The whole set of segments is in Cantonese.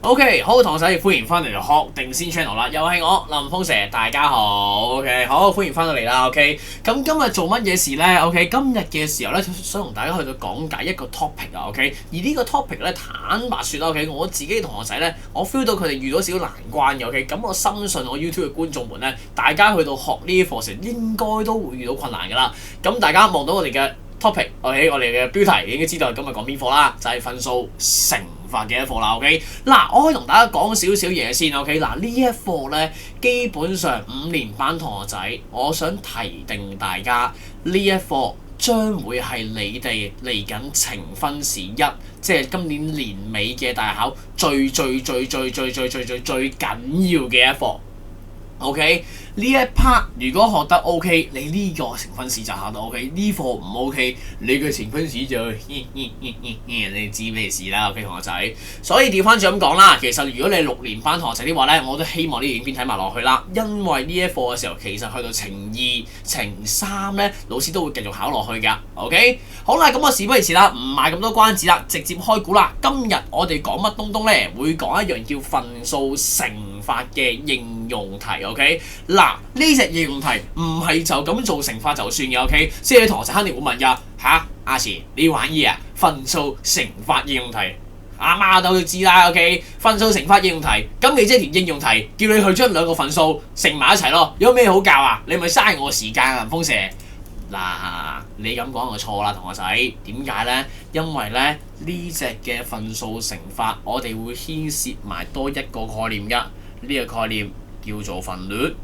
OK， 好，同學仔歡迎翻嚟學定先 channel 啦，又係我林峰蛇，大家好。OK， 好，歡迎翻到嚟啦。OK， 咁今日做乜嘢事咧 ？OK， 今日嘅時候咧，想同大家去到講解一個 topic 啊。OK， 而呢個 topic 咧，坦白説啦 ，OK， 我自己同學仔咧，我 feel 到佢哋遇到少少難關嘅。OK， 咁我深信我 YouTube 嘅觀眾們咧，大家去到學呢啲課程應該都會遇到困難㗎啦。咁大家望到我哋嘅topic， OK， 我哋嘅標題已經知道今日講邊課啦，就係分數乘法嘅一課啦。OK， 嗱，我可以同大家講少少嘢先。OK， 嗱，呢一課咧，基本上5年班同學仔，我想提定大家呢一課將會係你哋嚟緊呈分試1，即係今年年尾嘅大考最緊要嘅一課。OK， 呢一 part 如果學得 OK， 你呢個呈分試就考得 OK。呢課唔 OK， 你嘅呈分試就你知咩事啦。OK， 同學仔，所以調翻轉咁講啦，其實如果你係6年班同學仔的話咧，我都希望呢個影片睇埋落去啦，因為呢一課嘅時候其實去到呈2、呈3咧，老師都會繼續考落去㗎。OK， 好啦，咁我事不宜遲啦，唔賣咁多關子啦，直接開估啦。今日我哋講乜東東咧？會講一樣叫分數乘法嘅應用題。OK， 嗱，呢隻應用題唔係就咁做乘法就算嘅。OK， 即係你同學仔肯定會問㗎吓，阿慈你玩嘢啊？分數乘法應用題，阿媽都知啦。OK， 分數乘法應用題，咁你即係條應用題，叫你去將兩個分數乘埋一齊咯，有咩好教啊？你咪嘥我時間啊，林峰蛇。嗱，你咁講就錯啦，同學仔。點解呢？因為咧呢隻嘅分數乘法，我哋會牽涉埋多一個概念㗎。呢個概念叫做分率。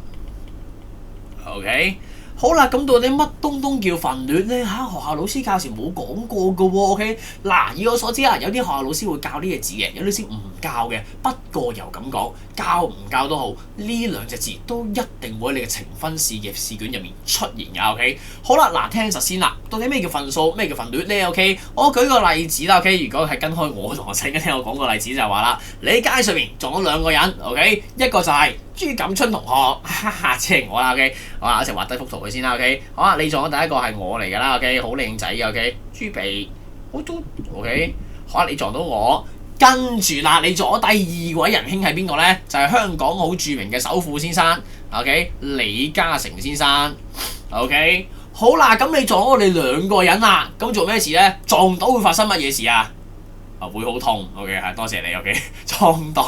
OK， 好啦，咁到底乜東東叫分率咧？嚇，學校老師教時冇講過嘅喎。OK， 嗱，以我所知啊，有啲學校老師會教呢個字嘅，有啲師唔教嘅。不過又咁講，教唔教都好，呢兩隻字都一定會喺你嘅呈分試嘅試卷入面出現嘅。OK， 好啦，嗱，聽實先啦，到底咩叫分數，咩叫分率咧 ？OK， 我舉個例子啦。OK， 如果係跟開我同學仔聽我講個例子就係話啦，你喺街上面撞咗兩個人。OK， 一個就係朱錦春同學，哈哈，即係我啦。OK， 好啦，一齊畫低幅圖佢先啦。OK， 好啦，你撞咗第一個係我嚟㗎啦。OK， 好靚仔嘅。OK， 豬鼻好都 OK， 好啦，你撞到我。跟住啦，你撞咗第二位仁兄係邊個呢？就係香港好著名嘅首富先生 ，OK， 李嘉誠先生 ，OK， 好啦，咁你撞咗我哋兩個人啦，咁做咩事呢？撞到會發生乜嘢事啊？會好痛 ，OK， 係多謝你 ，OK， 撞到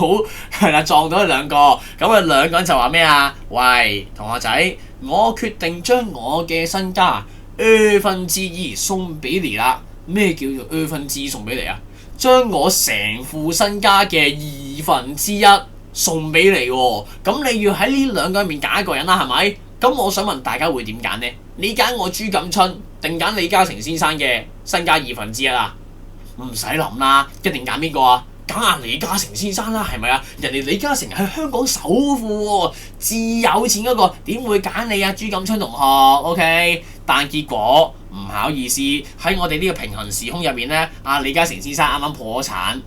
係啦，撞到兩個，咁啊兩個人就話咩啊？喂，同學仔，我決定將我嘅身家2/2送俾你啦。咩叫做2/2送俾你啊？將我成副身家嘅1/2送俾你喎，咁你要喺呢兩個入面揀一個人啦，係咪？咁我想問大家會點揀呢？你揀我朱錦春定揀李嘉誠先生嘅身家1/2啊？唔使諗啦，一定揀邊個啊？揀阿李嘉誠先生啦，係咪啊？人哋李嘉誠係香港首富喎，至有錢嗰個點會揀你啊？朱錦春同學 ，OK， 但結果唔好意思，喺我哋呢個平行時空入面咧，阿李嘉誠先生啱啱破咗產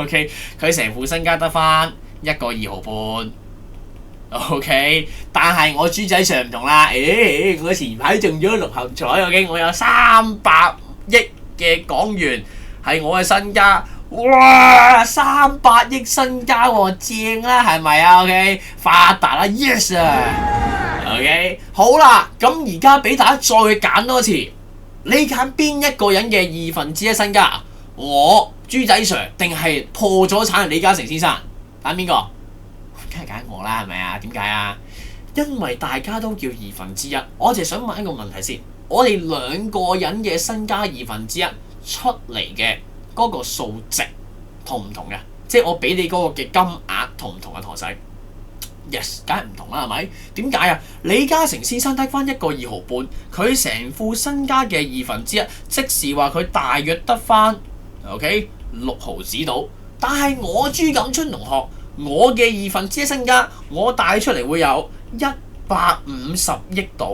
，OK， 佢成副身家得翻1個2毫半。OK， 但係我豬仔 Sir 唔同啦，我前排中咗6合彩 ，OK， 我有300億嘅港元係我嘅身家，哇！300億身家喎，正啦，係咪啊 ？OK， 發達啦 ，yes 啊 ，OK， 好啦，咁而家俾大家再揀多次，你揀邊一個人嘅1/2身家？我豬仔 Sir 定係破咗產嘅李嘉誠先生？揀邊個？梗係揀我啦，係咪啊？點解啊？因為大家都叫1/2，我就想問一個問題先。我哋兩個人嘅身家1/2出嚟嘅嗰個數值同唔同嘅？即係我俾你嗰個嘅金額同唔同啊，同學仔 ？Yes， 梗係唔同啦，係咪？點解啊？李嘉誠先生得翻1個2毫半，佢成副身家嘅1/2，即是話佢大約得翻 OK 6毫子到。但係我朱錦春同學，我嘅1/2身家，我帶出嚟會有150億到。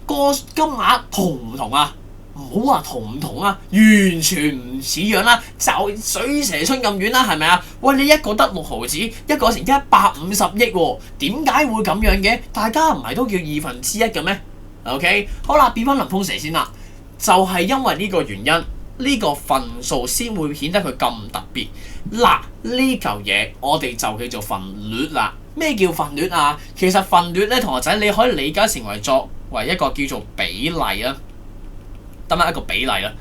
個金額同唔同啊？唔好話同唔同啊，完全唔似樣啦，就水蛇春咁遠啦，係咪啊？喂，你一個得6毫子，一個成150億喎，點解會咁樣嘅？大家唔係都叫1/2嘅咩？OK， 好啦，變翻林峰蛇先啦，就係因為呢個原因，呢個份數先會顯得佢咁特別。嗱，呢嚿嘢我哋就叫做份率啦。咩叫份率啊？其實份率咧，同學仔你可以理解成為作為一個叫做比例啊，得一個比例啦。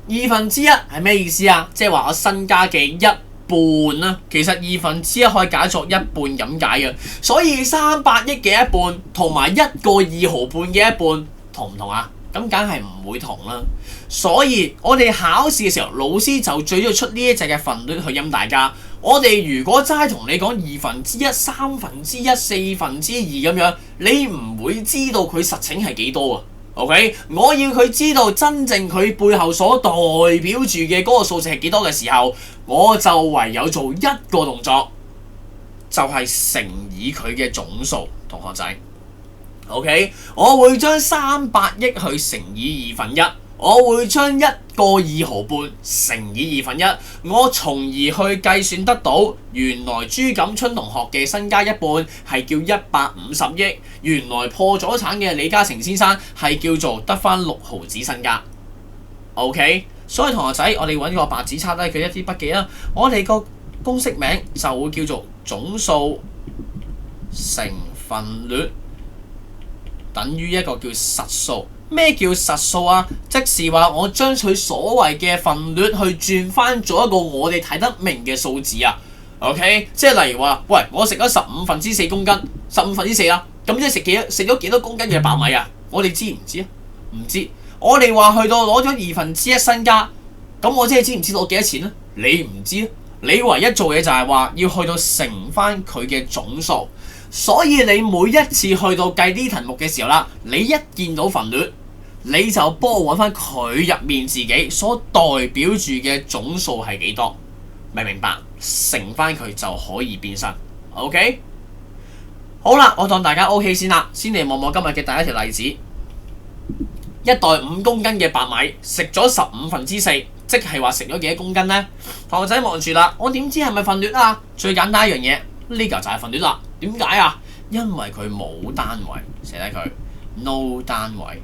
1/2係咩意思啊？即係話我身家嘅一半啦。其實1/2可以解作一半咁解嘅。所以300億嘅一半同埋1個2毫半嘅一半同唔同啊？咁梗係唔會同啦。所以我哋考試嘅時候，老師就最中意出呢一隻嘅份率去陰大家。我哋如果齋同你講1/2、1/3、1/4咁樣，你唔會知道佢實情係幾多啊 ？OK， 我要佢知道真正佢背後所代表住嘅嗰個數字係幾多嘅時候，我就唯有做一個動作，就係乘以佢嘅總數，同學仔。OK， 我會將300億去乘以1/2。我會將1個2毫半乘以1/2，我從而去計算得到原來朱錦春同學嘅身家一半係叫150億，原來破咗產嘅李嘉誠先生係叫做得返6毫子身家。OK， 所以同學仔，我哋揾個白紙抄低佢一啲筆記啦。我哋個公式名就會叫做總數乘份率等於一個叫實數。咩叫實數啊？即是話我將佢所謂嘅份率去轉翻做一個我哋睇得明嘅數字啊。OK， 即係例如話，喂，我食咗4/15公斤，4/15啦，咁即係食咗幾多公斤嘅白米啊？我哋知唔知啊？唔知。我哋話去到攞咗1/2身家，咁我即係知唔知攞幾多錢啊？你唔知啊？你唯一做嘢就係話要去到乘翻佢嘅總數。所以你每一次去到計呢題目嘅時候啦，你一見到份率，你就幫我揾翻佢入面自己所代表住嘅總數係幾多，明唔明白？乘翻佢就可以變身。OK， 好啦，我當大家 OK 先啦，先嚟望望今日嘅第一條例子。一袋5公斤嘅白米，食咗4/15，即係話食咗幾多公斤呢？同學仔望住啦，我點知係咪份率啊？最簡單一樣嘢，呢嚿就係份率啦。點解啊？因為佢冇單位，寫低佢 no 單位。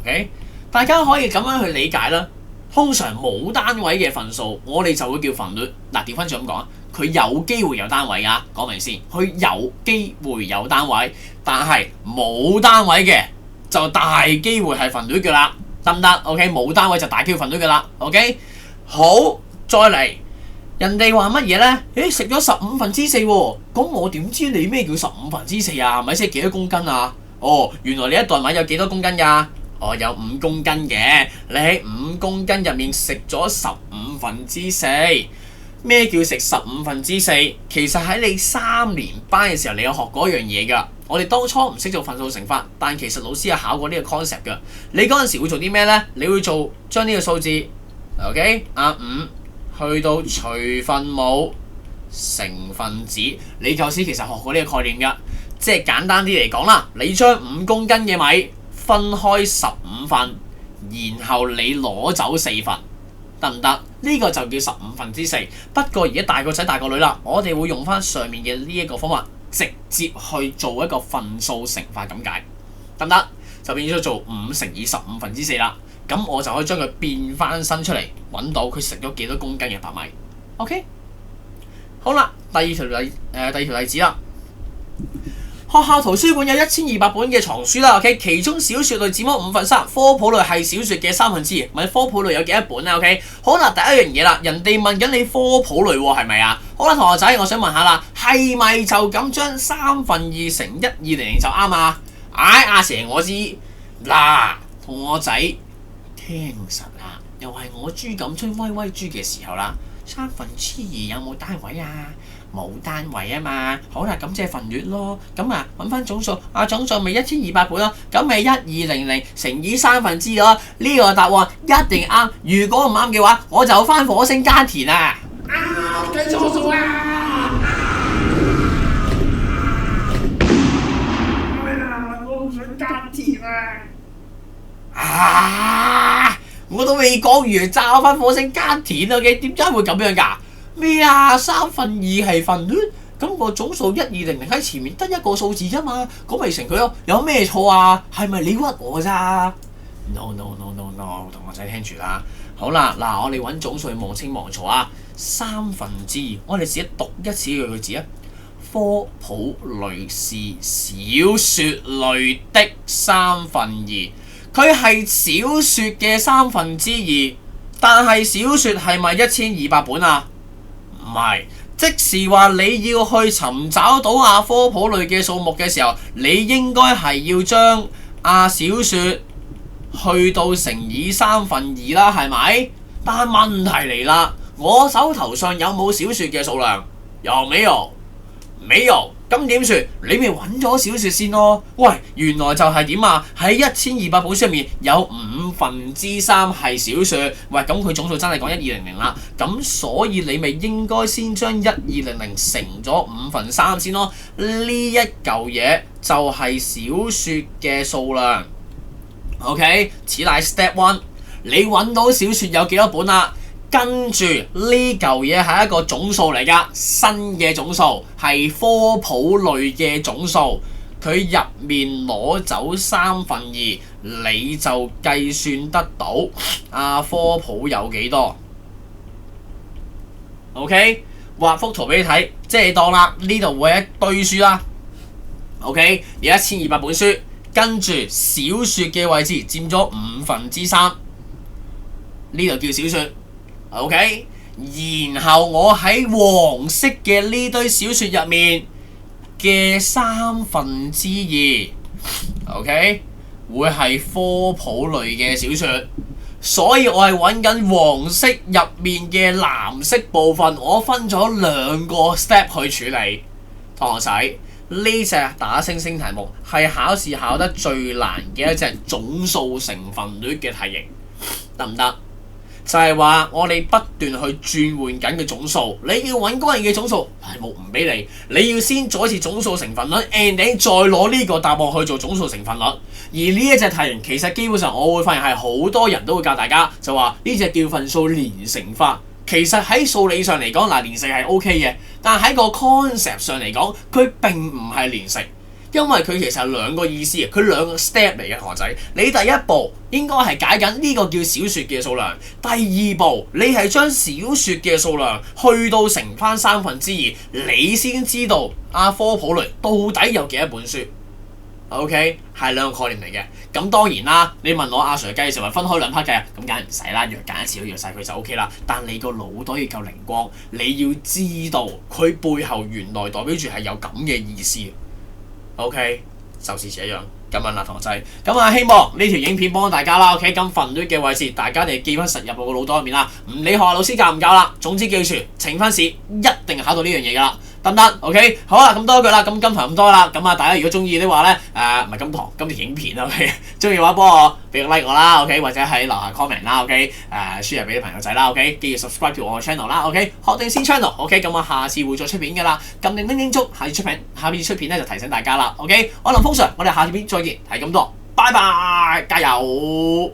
OK， 大家可以咁樣去理解啦。通常冇單位嘅份數，我哋就會叫份率。嗱，調翻轉咁講啊，佢有機會有單位㗎，講明先。佢有機會有單位，但係冇單位嘅就大機會係份率㗎啦，得唔得 ？OK， 冇單位就大機會份率㗎啦。OK， 好，再嚟。人哋話乜嘢呢？食咗4/15喎，咁我點知你咩叫4/15啊？米即係幾多公斤啊？哦，原來你一袋米有幾多公斤㗎？哦，有5公斤嘅。你喺5公斤入面食咗4/15。咩叫食4/15？其實喺你3年班嘅時候，你有學過一樣嘢㗎。我哋當初唔識做份數乘法，但其實老師有考過呢個 concept 㗎。你嗰陣時會做啲咩呢？你會做將呢個數字 ，OK， 5。去到除分母乘分子，你舊時其實學過呢個概念㗎，即係簡單啲嚟講啦，你將5公斤嘅米分開15份，然後你攞走4份，得唔得？呢個就叫4/15。不過而家大個仔大個女啦，我哋會用翻上面嘅呢一個方法，直接去做一個份數乘法咁解，得唔得？就變咗做5乘以4/15啦。咁我就可以將佢變翻身出嚟，揾到佢食咗幾多公斤嘅白米。OK， 好啦，第二條例子啦。學校圖書館有1200本嘅藏書啦。OK， 其中小説類佔咗3/5，科普類係小説嘅2/3。問科普類有幾多本咧 ？OK， 好啦，第一樣嘢啦，人哋問緊你科普類喎，係咪啊？好啦，同學仔，我想問下啦，係咪就咁將2/3乘1200就啱啊？阿蛇我知嗱，同學仔。聽實啦，又係我朱錦春威威豬嘅時候啦。2/3有冇單位啊？冇單位啊嘛。好啦，咁即係份率咯。咁啊，揾翻總數，總數咪1200本咯。咁咪1200乘以3/3咯。呢個答案一定啱。如果唔啱嘅話，我就翻火星耕田啊！計錯數啊！我唔想耕田啊！我都未講完，炸翻火星耕田啊！嘅點解會咁樣㗎？咩啊？2/3係份率，咁個總數1200喺前面得一個數字啫嘛，咁咪乘佢咯。有咩錯啊？係咪你屈我咋 ？No， 同學仔聽住啦，好啦，嗱，我哋揾總數去望清望楚啊。2/3，我哋試一讀一次佢個字啊。科普類是小說類的2/3，佢係小說嘅2/3，但係小說係咪1200本啊？唔係，即是話你要去尋找到科普類嘅數目嘅時候，你應該係要將小說去到乘以2/3啦，係咪？但係問題嚟啦，我手頭上有冇小說嘅數量？有沒有？沒有，咁點算？你咪揾咗小說先咯。喂，原來就係點啊？喺1200本書入面有3/5係小說。喂，咁佢總數真係講1200啦。咁所以你咪應該先將1200乘咗3/5先咯。呢一嚿嘢就係小說嘅數量。OK， 此乃 Step 1。你揾到小說有幾多本啊？跟住呢嚿嘢係一個總數嚟㗎，新嘅總數係科普類嘅總數，佢入面攞走2/3，你就計算得到科普有幾多。OK， 畫幅圖俾你睇，即係當啦，呢度會有一堆書啦。OK， 有1200本書，跟住小說嘅位置佔咗3/5，呢度叫小說。OK， 然後我喺黃色嘅呢堆小說入面嘅2/3 ，OK， 會係科普類嘅小說，所以我係揾緊黃色入面嘅藍色部分，我分咗2個 step 去處理。同學仔，呢隻打星星題目係考試考得最難嘅一隻總數成分率嘅題型，得唔得？就係話我哋不斷去轉換緊嘅總數，你要揾嗰樣嘅總數係冇唔俾你，你要先做一次總數成分率 ，and 你再攞呢個答案去做總數成分率。而呢一隻題型其實基本上我會發現係好多人都會教大家，就話呢隻叫份數連乘法。其實喺數理上嚟講，連乘係 OK 嘅，但係喺個 concept 上嚟講，佢並唔係連乘。因為佢其實係2個意思，佢2個 step 嚟嘅，同學仔。你第一步應該係解緊呢個叫小說嘅數量，第二步你係將小說嘅數量去到乘翻2/3，你先知道科普類到底有幾多本書。OK， 係2個概念嚟嘅。咁當然啦，你問我Sir 計嘅時候分開2 part 計，咁梗係唔使啦，弱揀一次都弱晒佢就 OK 啦。但你個腦袋要夠靈光，你要知道佢背後原來代表住係有咁嘅意思。OK， 就是這樣咁樣啦，同學仔。咁希望呢條影片幫大家啦。OK， 咁分率嘅位置，大家哋記翻實入我個腦袋入面啦。唔理學校老師教唔教啦，總之記住，呈翻試一定考到呢樣嘢㗎啦。得唔得 ？OK， 好啦，咁多句啦，咁今堂咁多啦。咁大家如果中意的話咧，唔係今堂，今條影片 OK， 中意嘅話幫我俾個 like 我啦 ，OK， 或者喺樓下 comment 啦 ，OK， share 俾啲朋友仔啦 ，OK， 記住 subscribe to 我嘅 channel 啦 ，OK， 學定先 channel，OK， 咁我下次會再出片㗎啦，撳定叮叮鐘，下次出片咧就提醒大家啦 ，OK， 我林峰 Sir，我哋下次片再見，係咁多，拜拜，加油！